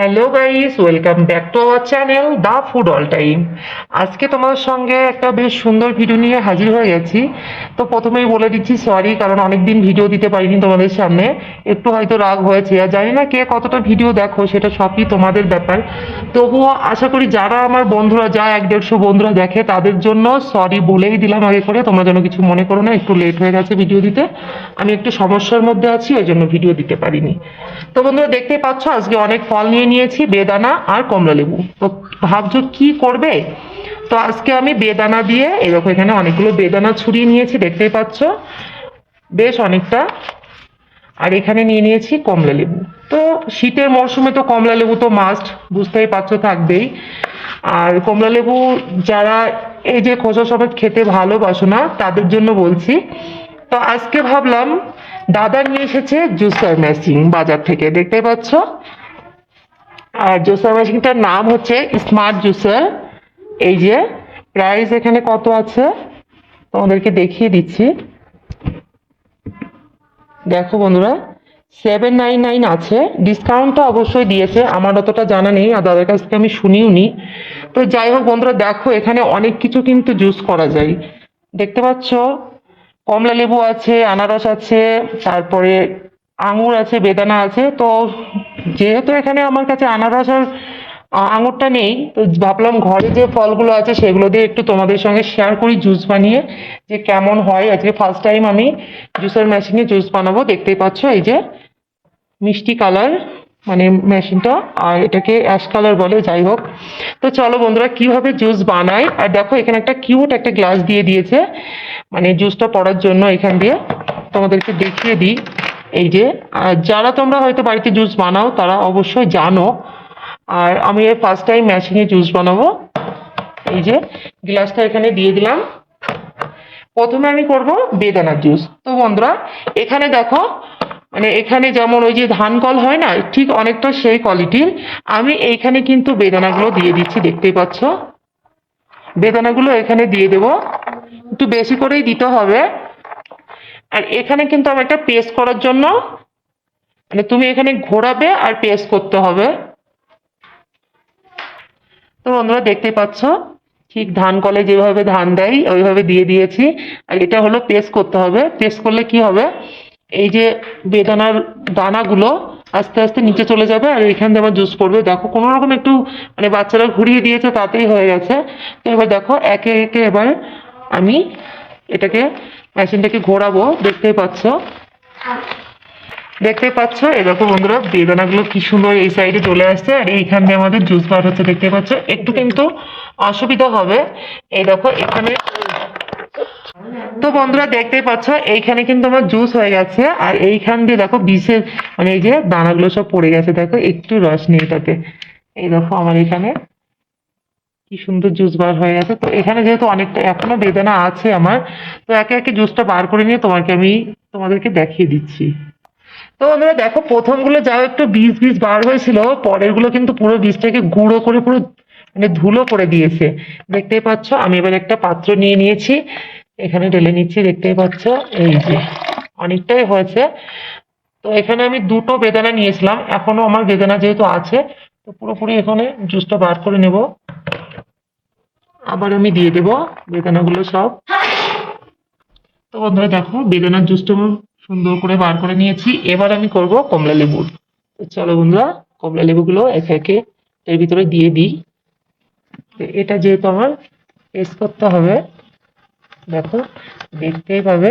Hello guys, welcome back to our channel the food all time. আজকে তোমাদের সঙ্গে একটা বেশ সুন্দর ভিডিও নিয়ে হাজির হয়ে গেছি। তো প্রথমেই বলে দিচ্ছি সরি, কারণ অনেকদিন ভিডিও দিতে পারিনি তোমাদের সামনে। একটু হয়তো রাগ হয়েছে, আর জানি না কে কতটা ভিডিও দেখো, সেটা সবই তোমাদের ব্যাপার। তবুও আশা করি যারা আমার বন্ধুরা, যা 1-150 বন্ধুরা দেখে, তাদের জন্য সরি বলেই দিলাম আগে করে। তোমরা যেন কিছু মনে করো না, একটু লেট হয়ে গেছে ভিডিও দিতে। আমি একটু সমস্যার মধ্যে আছি, ওই জন্য ভিডিও দিতে পারিনি। তো বন্ধুরা দেখতেই পাচ্ছ, আজকে অনেক ফল নিয়ে নিয়েছি, বেদানা আর কমলা লেবু। তো ভাবছো কি করবে? তো আজকে আমি বেদানা দিয়ে, এরকম এখানে অনেকগুলো বেদানা ছড়িয়ে নিয়েছি, দেখতেই পাচ্ছ বেশ অনেকটা। আর এখানে নিয়ে নিয়েছি কমলা লেবু। তো শীতের মরশুমে তো কমলা লেবু তো মাস্ট, বুঝতেই পারছো, থাকবেই। আর কমলা লেবু যারা এই যে খোসা সমেত খেতে ভালোবাসো না, তাদের জন্য বলছি। তো আজকে ভাবলাম, দাদা নিয়ে এসেছে জুসার মেশিন বাজার থেকে, দেখতে পাচ্ছ। আর জুসার মেশিনটার নাম হচ্ছে স্মার্ট জুসার। এই যে প্রাইস এখানে কত আছে তোমাদেরকে দেখিয়ে দিচ্ছি। দেখো বন্ধুরা, 799 আছে। ডিসকাউন্টটা অবশ্যই দিয়েছে, আমার অতটা জানা নেই, আর দাদার কাছ থেকে আমি শুনিও নি। তো যাই হোক বন্ধুরা, দেখো এখানে অনেক কিছু কিন্তু জুস করা যায়, দেখতে পাচ্ছ। কমলা লেবু আছে, আনারস আছে, তারপরে আঙুর আছে, বেদানা আছে। তো যেহেতু এখানে আমার কাছে আনারস আর আঙুরটা নেই, তো ভাবলাম ঘরে যে ফলগুলো আছে সেগুলো দিয়ে একটু তোমাদের সঙ্গে শেয়ার করি জুস বানিয়ে, যে কেমন হয়। আজকে ফার্স্ট টাইম আমি জুসের মেশিনে জুস বানাবো, দেখতেই পাচ্ছ। এই যে মিষ্টি কালার মানে মেশিনটা, আর এটাকে অ্যাশ কালার বলে, যাই হোক। তো চলো বন্ধুরা কিভাবে জুস বানাই। আর দেখো এখানে একটা কিউট একটা গ্লাস দিয়ে দিয়েছে, মানে জুসটা পড়ার জন্য। এখান দিয়ে তোমাদেরকে দেখিয়ে দিই। এই যে, আর যারা তোমরা হয়তো বাড়িতে জুস বানাও তারা অবশ্যই জানো। আর আমি এই ফার্স্ট টাইম মেশিনে জুস বানাবো। এই যে গ্লাসটা এখানে দিয়ে দিলাম। প্রথমে আমি করব বেদানার জুস। তো বন্ধুরা এখানে দেখো, মানে এখানে যেমন ওই যে ধান কল হয় না, ঠিক অনেকটা সেই কোয়ালিটির। আমি এইখানে কিন্তু বেদানাগুলো দিয়ে দিচ্ছি, দেখতেই পাচ্ছ। বেদানাগুলো এখানে দিয়ে দেব, একটু বেশি করেই দিতে হবে। আর এখানে কিন্তু আমি একটা পেস্ট করার জন্য, মানে তুমি এখানে ঘোরাবে আর পেস্ট করতে হবে। তো বন্ধুরা দেখতেই পাচ্ছ, ঠিক ধান কলে যেভাবে ধান দেয় ওইভাবে দিয়ে দিয়েছি। আর এটা হলো পেস্ট করতে হবে। পেস্ট করলে কি হবে, এই যে বেদানার দানাগুলো আস্তে আস্তে নিচে চলে যাবে, আর এখান দিয়ে আমার জুস পড়বে। দেখো কোনো রকম একটু, মানে বাচ্চারা ঘুরিয়ে দিয়েছে, তাতেই হয়ে গেছে। তো এবার দেখো একে একে এবার আমি এটাকে, মেশিনটাকে ঘোরাবো, দেখতেই পাচ্ছ। দেখতে পাচ্ছ এই দেখো বন্ধুরা, বেদানাগুলো কি সুন্দর এই সাইডে চলে আসছে, আর এইখান দিয়ে আমাদের জুস বার হচ্ছে, দেখতে পাচ্ছ। একটু কিন্তু অসুবিধা হবে, এই দেখো এখানে। তো বন্ধুরা দেখতেই পাচ্ছ, এইখানে কিন্তু আমার জুস হয়ে গেছে। আর এইখান দিয়ে দেখো বিষের, মানে এই যে দানাগুলো সব পড়ে গেছে, দেখো একটু রস নেই তাতে। এই দেখো আমার এখানে কি সুন্দর জুস বার হয়ে গেছে। তো এখানে যেহেতু অনেকটা এখনো বেদানা আছে আমার, তো একে একে জুসটা বার করে নিয়ে তোমাদেরকে দেখিয়ে দিচ্ছি। তো বন্ধুরা দেখো, প্রথমগুলো যাও একটু বীজ বীজ বার হয়েছিল, পরের গুলো কিন্তু পুরো বীজটাকে গুঁড়ো করে, পুরো মানে ধুলো করে দিয়েছে, দেখতেই পাচ্ছ। আমি এবার একটা পাত্র নিয়ে নিয়েছি, এখানে ঢেলে নিচ্ছি, দেখতেই পাচ্ছ। এই যে অনেকটাই হয়েছে। তো এখানে আমি দুটো বেদানা নিয়েছিলাম, এখনো আমার বেদানা যেহেতু আছে, তো পুরোপুরি এখানে জুসটা বার করে নেব। আবার আমি দিয়ে দেব বেদানাগুলো সব। তো বন্ধুরা দেখো, বেদানার জুসটা সুন্দর করে বার করে নিয়েছি। এবার আমি করব কমলা লেবুর। তো চলো বন্ধুরা, কমলা লেবুগুলো একে একে এর ভিতরে দিয়ে দিই। এটা যেহেতু আমার পেস্ট করতে হবে, দেখো দেখতেই পাবে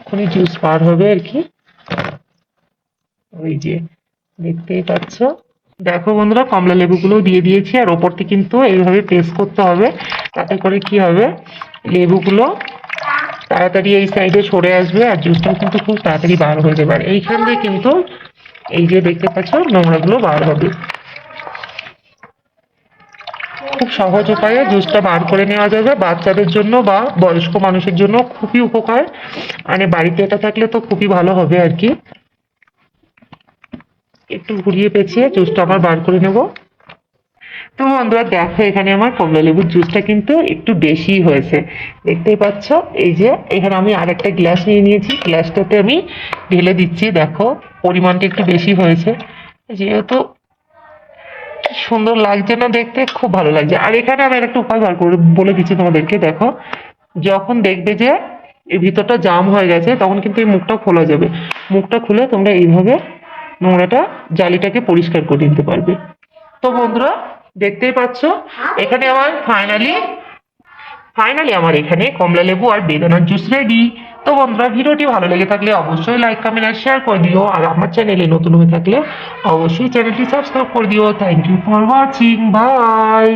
এখনই জুস বার হবে আর কি। ওই যে দেখতেই পাচ্ছ। দেখো বন্ধুরা, কমলা লেবুগুলো দিয়ে দিয়েছি, আর ওপরটি কিন্তু এইভাবে পেস্ট করতে হবে। তাতে করে কি হবে, লেবুগুলো তাড়াতাড়ি এই সাইডে সরে আসবে, আর জুসটাও কিন্তু খুব তাড়াতাড়ি বার হয়ে যাবে। আর এইখান দিয়ে কিন্তু এই যে দেখতে পাচ্ছ নোংরাগুলো বার হবে। খুব সহজ উপায়ে জুসটা বার করে নেওয়া যাবে, বাচ্চাদের জন্য বা বয়স্ক মানুষের জন্য খুবই উপকার। মানে বাড়িতে এটা থাকলে তো খুবই ভালো হবে আর কি। একটু ঘুরিয়ে পেঁচিয়ে জুসটা আবার বার করে নেব। তো বন্ধুরা দেখো, এখানে আমার কমলা লেবুর জুসটা কিন্তু একটু বেশি হয়েছে, দেখতেই পাচ্ছ। এই যে এখানে আমি আরেকটা গ্লাস নিয়ে নিয়েছি, গ্লাসটাতে আমি ঢেলে দিচ্ছি। দেখো পরিমাণটা একটু বেশি হয়েছে, যেহেতু সুন্দর লাগছে না দেখতে, খুব ভালো লাগছে। আর এখানে আমি একটা উপায় বার করে বলে দিচ্ছি তোমাদেরকে, দেখো যখন দেখবে যে এই ভিতরটা জাম হয়ে গেছে তখন কিন্তু এই মুখটা খোলা যাবে। মুখটা খুলে তোমরা এইভাবে নোংরাটা জালিটাকে পরিষ্কার করে নিতে পারবে। তো বন্ধুরা দেখতেই পাচ্ছ এখানে আমার ফাইনালি আমার এখানে কমলা লেবু আর বেদানার জুস রেডি। তো বন্ধুরা ভিডিওটি ভালো লেগে থাকলে অবশ্যই লাইক কমেন্ট আর শেয়ার করে দিও, আর আমার চ্যানেলে নতুন হয়ে থাকলে অবশ্যই চ্যানেলটি সাবস্ক্রাইব করে দিও। Thank you for watching, by.